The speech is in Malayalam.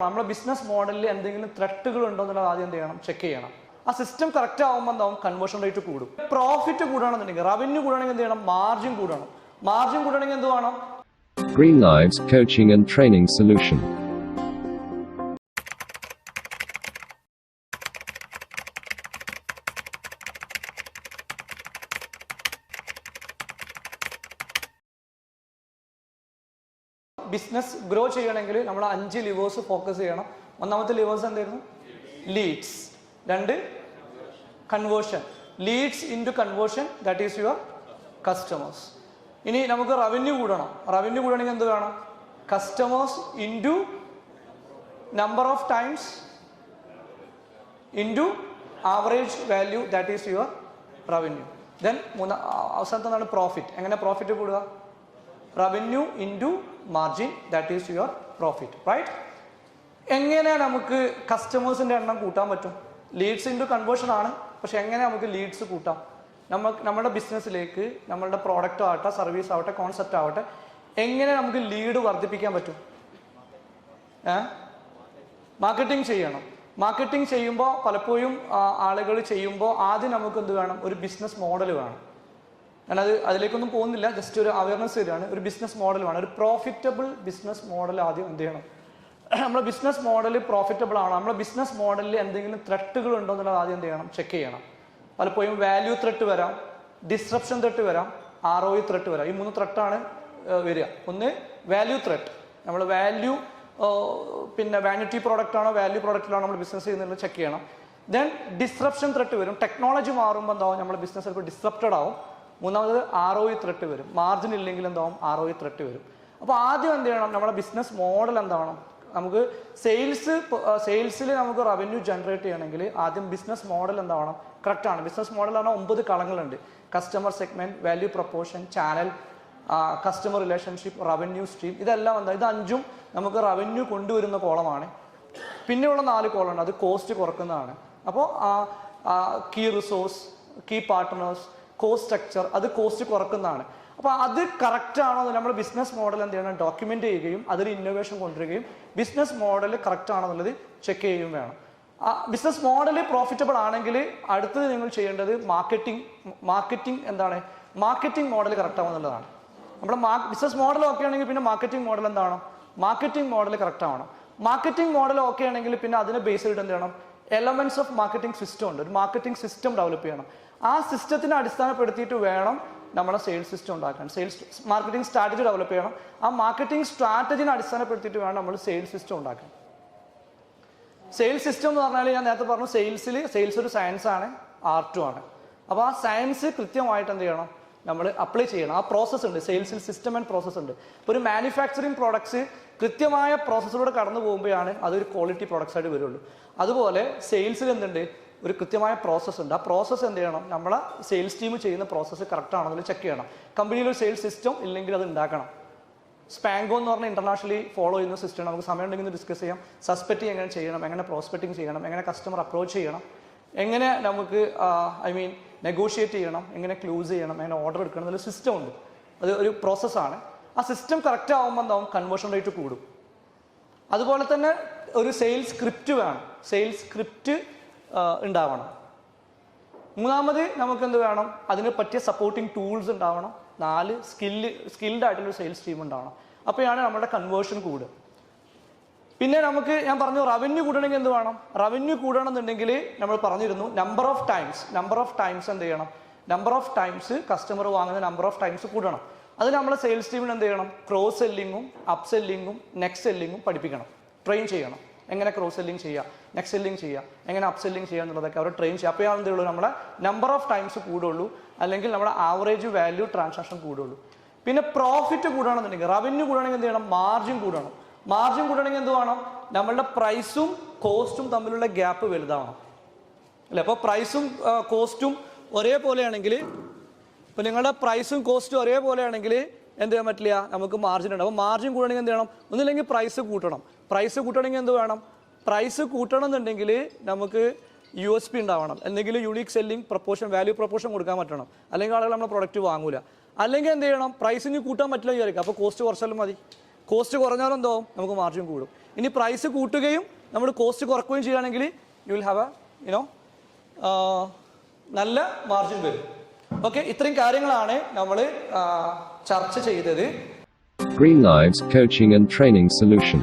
നമ്മുടെ ബിസിനസ് മോഡലിൽ എന്തെങ്കിലും ത്രെട്ടുകൾ ഉണ്ടോ എന്നുള്ളത് ആദ്യം എന്ത് ചെയ്യണം, ചെക്ക് ചെയ്യണം. ആ സിസ്റ്റം കറക്റ്റ് ആകുമ്പോൾ എന്താവും, കൺവേർഷൻ റേറ്റ് കൂടും. പ്രോഫിറ്റ് കൂടണമെന്നുണ്ടെങ്കിൽ, റവന്യൂ കൂടണമെങ്കിൽ എന്ത് ചെയ്യണം, മാർജിൻ കൂടണം. മാർജിൻ കൂടണമെങ്കിൽ എന്ത് വേണം? Greenlives Coaching and Training Solution. Business grow ചെയ്യണമെങ്കിൽ നമ്മൾ 5 ലിവേഴ്സ് ഫോക്കസ് ചെയ്യണം. ഒന്നാമത്തെ ലിവേഴ്സ് എന്തായിരുന്നു? Leads. 2 conversion. Leads into conversion, that is your customers. ഇനി നമുക്ക് റവന്യൂ കൂടണം. റവന്യൂ കൂടണമെങ്കിൽ എന്ത് വേണം? Customers into number of times into average value, that is your revenue. Then അവസാനത്തെ പ്രോഫിറ്റ്. എങ്ങനെ പ്രോഫിറ്റ് കൂടുക? Revenue into margin, that is your profit, right? എങ്ങനെ നമുക്ക് കസ്റ്റമേഴ്സിൻ്റെ എണ്ണം കൂട്ടാൻ പറ്റും? ലീഡ്സ് ഇൻറ്റു കൺവേർഷൻ ആണ്. പക്ഷെ എങ്ങനെ നമുക്ക് ലീഡ്സ് കൂട്ടാം? നമ്മുടെ ബിസിനസ്സിലേക്ക്, നമ്മളുടെ പ്രോഡക്റ്റ് ആവട്ടെ, സർവീസ് ആവട്ടെ, കോൺസെപ്റ്റ് ആവട്ടെ, എങ്ങനെ നമുക്ക് ലീഡ് വർദ്ധിപ്പിക്കാൻ പറ്റും? മാർക്കറ്റിംഗ് ചെയ്യണം. മാർക്കറ്റിംഗ് ചെയ്യുമ്പോൾ പലപ്പോഴും ആളുകൾ ചെയ്യുമ്പോൾ ആദ്യം നമുക്ക് എന്ത് വേണം? ഒരു ബിസിനസ് മോഡൽ വേണം. ഞാനത് അതിലേക്കൊന്നും പോകുന്നില്ല, ജസ്റ്റ് ഒരു അവയർനെസ് തരികയാണ്. ഒരു ബിസിനസ് മോഡൽ വേണം, ഒരു പ്രോഫിറ്റബിൾ ബിസിനസ് മോഡൽ ആദ്യം എന്ത് ചെയ്യണം? നമ്മുടെ ബിസിനസ് മോഡൽ പ്രോഫിറ്റബിൾ ആണോ, നമ്മുടെ ബിസിനസ് മോഡലിൽ എന്തെങ്കിലും ത്രെട്ടുകൾ ഉണ്ടോ എന്നുള്ളത് ആദ്യം എന്ത് ചെയ്യണം? ചെക്ക് ചെയ്യണം. പലപ്പോഴും വാല്യൂ ത്രെട്ട് വരാം, ഡിസ്റപ്ഷൻ ത്രെട്ട് വരാം, ROI ത്രെട്ട് വരാം. ഈ 3 ത്രെട്ടാണ് വരിക. ഒന്ന് വാല്യൂ ത്രെട്ട്. നമ്മൾ വാല്യൂ പിന്നെ വാനിറ്റി പ്രോഡക്റ്റ് ആണോ വാല്യൂ പ്രോഡക്റ്റിലാണോ നമ്മൾ ബിസിനസ് ചെയ്യുന്നത് ചെക്ക് ചെയ്യണം. ദെൻ ഡിസ്റപ്ഷൻ ത്രെട്ട് വരും. ടെക്നോളജി മാറുമ്പോൾ എന്താവും, നമ്മുടെ ബിസിനസ് ചിലപ്പോൾ ഡിസ്റപ്റ്റഡ് ആവും. മൂന്നാമത് ROI ത്രെട്ട് വരും. മാർജിൻ ഇല്ലെങ്കിൽ എന്താവും, ROI ത്രെട്ട് വരും. അപ്പോൾ ആദ്യം എന്ത് ചെയ്യണം? നമ്മുടെ ബിസിനസ് മോഡൽ എന്താവണം? നമുക്ക് സെയിൽസിൽ നമുക്ക് റവന്യൂ ജനറേറ്റ് ചെയ്യണമെങ്കിൽ ആദ്യം ബിസിനസ് മോഡൽ എന്താവണം? കറക്റ്റ് ആണ്. ബിസിനസ് മോഡൽ പറഞ്ഞാൽ 9 കളങ്ങളുണ്ട്. Customer segment, value proportion, channel, customer relationship, revenue stream. ഇതെല്ലാം എന്താ? ഇത് 5ഉം നമുക്ക് റവന്യൂ കൊണ്ടുവരുന്ന കോളമാണ്. പിന്നെയുള്ള 4 കോളമുണ്ട്, അത് കോസ്റ്റ് കുറക്കുന്നതാണ്. അപ്പോൾ key resource, key partners, cost structure, അത് കോസ്റ്റ് കുറക്കുന്നതാണ്. അപ്പോൾ അത് കറക്റ്റ് ആണോ നമ്മൾ ബിസിനസ് മോഡൽ എന്ത് ചെയ്യണം? ഡോക്യുമെന്റ് ചെയ്യുകയും അതിൽ ഇന്നോവേഷൻ കൊണ്ടുവരികയും ബിസിനസ് മോഡൽ കറക്റ്റ് ആണോ എന്നുള്ളത് ചെക്ക് ചെയ്യുകയും വേണം. ബിസിനസ് മോഡൽ പ്രോഫിറ്റബിൾ ആണെങ്കിൽ അടുത്തത് നിങ്ങൾ ചെയ്യേണ്ടത് മാർക്കറ്റിംഗ് എന്താണ്? മാർക്കറ്റിംഗ് മോഡൽ കറക്റ്റ് ആവുക എന്നുള്ളതാണ്. നമ്മുടെ ബിസിനസ് മോഡൽ ഓക്കെ ആണെങ്കിൽ പിന്നെ മാർക്കറ്റിംഗ് മോഡൽ എന്താണ്? മാർക്കറ്റിംഗ് മോഡൽ കറക്റ്റ് ആവണം. മാർക്കറ്റിംഗ് മോഡൽ ഓക്കെ ആണെങ്കിൽ പിന്നെ അതിനെ ബേസ് ചെയ്തിട്ട് എന്ത് ചെയ്യണം? എലമെന്റ്സ് ഓഫ് മാർക്കറ്റിംഗ് സിസ്റ്റം ഉണ്ട്. ഒരു മാർക്കറ്റിംഗ് സിസ്റ്റം ഡെവലപ്പ് ചെയ്യണം. ആ സിസ്റ്റത്തിനെ അടിസ്ഥാനപ്പെടുത്തിയിട്ട് വേണം നമ്മളെ സെയിൽസ് സിസ്റ്റം ഉണ്ടാക്കാൻ. മാർക്കറ്റിംഗ് സ്ട്രാറ്റജി ഡെവലപ്പ് ചെയ്യണം. ആ മാർക്കറ്റിംഗ് സ്ട്രാറ്റജിനെ അടിസ്ഥാനപ്പെടുത്തിയിട്ട് വേണം നമ്മൾ സെയിൽസ് സിസ്റ്റം ഉണ്ടാക്കാൻ. സെയിൽസ് സിസ്റ്റം എന്ന് പറഞ്ഞാൽ ഞാൻ നേരത്തെ പറഞ്ഞു, സെയിൽസ് ഒരു സയൻസ് ആണ്, ആർട്ടും ആണ്. അപ്പോൾ ആ സയൻസ് കൃത്യമായിട്ട് എന്ത് ചെയ്യണം? നമ്മൾ അപ്ലൈ ചെയ്യണം. ആ പ്രോസസ്സ് ഉണ്ട് സെയിൽസിൽ, സിസ്റ്റം ആൻഡ് പ്രോസസ്സ് ഉണ്ട്. ഇപ്പോൾ ഒരു മാനുഫാക്ചറിങ് പ്രോഡക്ട്സ് കൃത്യമായ പ്രോസസ്സിലൂടെ കടന്നു പോകുമ്പോഴാണ് അതൊരു ക്വാളിറ്റി പ്രോഡക്ട്സ് ആയിട്ട് വരുള്ളൂ. അതുപോലെ സെയിൽസിൽ എന്തുണ്ട്? ഒരു കൃത്യമായ പ്രോസസ്സ് ഉണ്ട്. ആ പ്രോസസ്സ് എന്ത് ചെയ്യണം? നമ്മളെ സെയിൽസ് ടീം ചെയ്യുന്ന പ്രോസസ്സ് കറക്റ്റ് ആണോ എന്ന് ചെക്ക് ചെയ്യണം. കമ്പനിയിൽ ഒരു സെയിൽസ് സിസ്റ്റം ഇല്ലെങ്കിൽ അത് ഉണ്ടാക്കണം. സ്പാങ്കോ എന്ന് പറഞ്ഞാൽ ഇന്റർനാഷണലി ഫോളോ ചെയ്യുന്ന സിസ്റ്റം. നമുക്ക് സമയം ഉണ്ടെങ്കിൽ ഡിസ്കസ് ചെയ്യാം. സസ്പെക്റ്റിംഗ് എങ്ങനെ ചെയ്യണം, എങ്ങനെ പ്രോസ്പെക്റ്റിംഗ് ചെയ്യണം, എങ്ങനെ കസ്റ്റമർ അപ്രോച്ച് ചെയ്യണം, എങ്ങനെ നമുക്ക് നെഗോഷിയേറ്റ് ചെയ്യണം, എങ്ങനെ ക്ലോസ് ചെയ്യണം, എങ്ങനെ ഓർഡർ എടുക്കണം എന്നൊരു സിസ്റ്റം ഉണ്ട്. അത് ഒരു പ്രോസസ്സാണ്. ആ സിസ്റ്റം കറക്റ്റ് ആകുമ്പോൾ എന്താവും, കൺവേർഷൻ റേറ്റ് കൂടും. അതുപോലെ തന്നെ ഒരു സെയിൽസ് സ്ക്രിപ്റ്റ് വേണം. സെയിൽസ് സ്ക്രിപ്റ്റ് ഉണ്ടാവണം. മൂന്നാമത് നമുക്ക് എന്ത് വേണം? അതിന് പറ്റിയ സപ്പോർട്ടിങ് ടൂൾസ് ഉണ്ടാവണം. 4 സ്കിൽഡ് ആയിട്ടുള്ള സെയിൽസ് ടീം ഉണ്ടാവണം. അപ്പോഴാണ് നമ്മുടെ കൺവേർഷൻ കൂടുക. പിന്നെ ഞാൻ പറഞ്ഞു റവന്യൂ കൂടണമെങ്കിൽ എന്ത് വേണം? റവന്യൂ കൂടണമെന്നുണ്ടെങ്കിൽ നമ്മൾ പറഞ്ഞിരുന്നു നമ്പർ ഓഫ് ടൈംസ് എന്ത് ചെയ്യണം? നമ്പർ ഓഫ് ടൈംസ് കസ്റ്റമർ വാങ്ങുന്ന നമ്പർ ഓഫ് ടൈംസ് കൂടണം. അത് നമ്മളെ സെയിൽസ് ടീമിന് എന്ത് ചെയ്യണം? ക്രോസ് സെല്ലിങ്ങും അപ്പ് സെല്ലിങ്ങും നെക്സ്റ്റ് സെല്ലിങ്ങും പഠിപ്പിക്കണം, ട്രെയിൻ ചെയ്യണം. എങ്ങനെ ക്രോസ് സെല്ലിംഗ് ചെയ്യുക, നെക്സ്റ്റ് സെല്ലിംഗ് ചെയ്യുക, എങ്ങനെ അപ്പ് സെല്ലിംഗ് ചെയ്യുക എന്നുള്ളതൊക്കെ അവർ ട്രെയിൻ ചെയ്യുക. അപ്പോഴാണ് എന്ത് ഉള്ളൂ? നമ്മുടെ നമ്പർ ഓഫ് ടൈംസ് കൂടുള്ളൂ, അല്ലെങ്കിൽ നമ്മുടെ ആവറേജ് വാല്യൂ ട്രാൻസാക്ഷൻ കൂടുള്ളൂ. പിന്നെ പ്രോഫിറ്റ് കൂടണമെന്നുണ്ടെങ്കിൽ, റവന്യൂ കൂടണമെങ്കിൽ എന്ത് ചെയ്യണം? മാർജിൻ കൂടണം. മാർജിൻ കൂടണമെങ്കിൽ എന്ത് വേണം? നമ്മളുടെ പ്രൈസും കോസ്റ്റും തമ്മിലുള്ള ഗ്യാപ്പ് വലുതാവണം അല്ലേ? അപ്പോൾ പ്രൈസും കോസ്റ്റും ഒരേപോലെയാണെങ്കിൽ, ഇപ്പോൾ നിങ്ങളുടെ പ്രൈസും കോസ്റ്റും ഒരേപോലെയാണെങ്കിൽ എന്ത് ചെയ്യാൻ പറ്റില്ല? നമുക്ക് മാർജിൻ ഉണ്ട്. അപ്പോൾ മാർജിൻ കൂടണമെങ്കിൽ എന്ത് ചെയ്യണം? ഒന്നില്ലെങ്കിൽ പ്രൈസ് കൂട്ടണം. പ്രൈസ് കൂട്ടണമെങ്കിൽ എന്ത് വേണം? പ്രൈസ് കൂട്ടണം എന്നുണ്ടെങ്കിൽ നമുക്ക് USP ഉണ്ടാവണം. എന്തെങ്കിലും unique selling proportion, value proportion കൊടുക്കാൻ പറ്റണം. അല്ലെങ്കിൽ ആളുകൾ നമ്മുടെ പ്രൊഡക്റ്റ് വാങ്ങൂല. അല്ലെങ്കിൽ എന്ത് ചെയ്യണം? പ്രൈസിന് കൂട്ടാൻ പറ്റില്ല വിചാരിക്കുക, അപ്പോൾ കോസ്റ്റ് കുറച്ചാലും മതി. കോസ്റ്റ് കുറഞ്ഞാലും എന്തോ നമുക്ക് മാർജിൻ കൂടും. ഇനി പ്രൈസ് കൂട്ടുകയും നമ്മൾ കോസ്റ്റ് കുറക്കുകയും ചെയ്യുകയാണെങ്കിൽ യു വിൽ ഹാവ് നല്ല മാർജിൻ വരും. ഓക്കെ, ഇത്രയും കാര്യങ്ങളാണ് നമ്മൾ ചർച്ച ചെയ്തത്. Greenlives Coaching and Training Solution.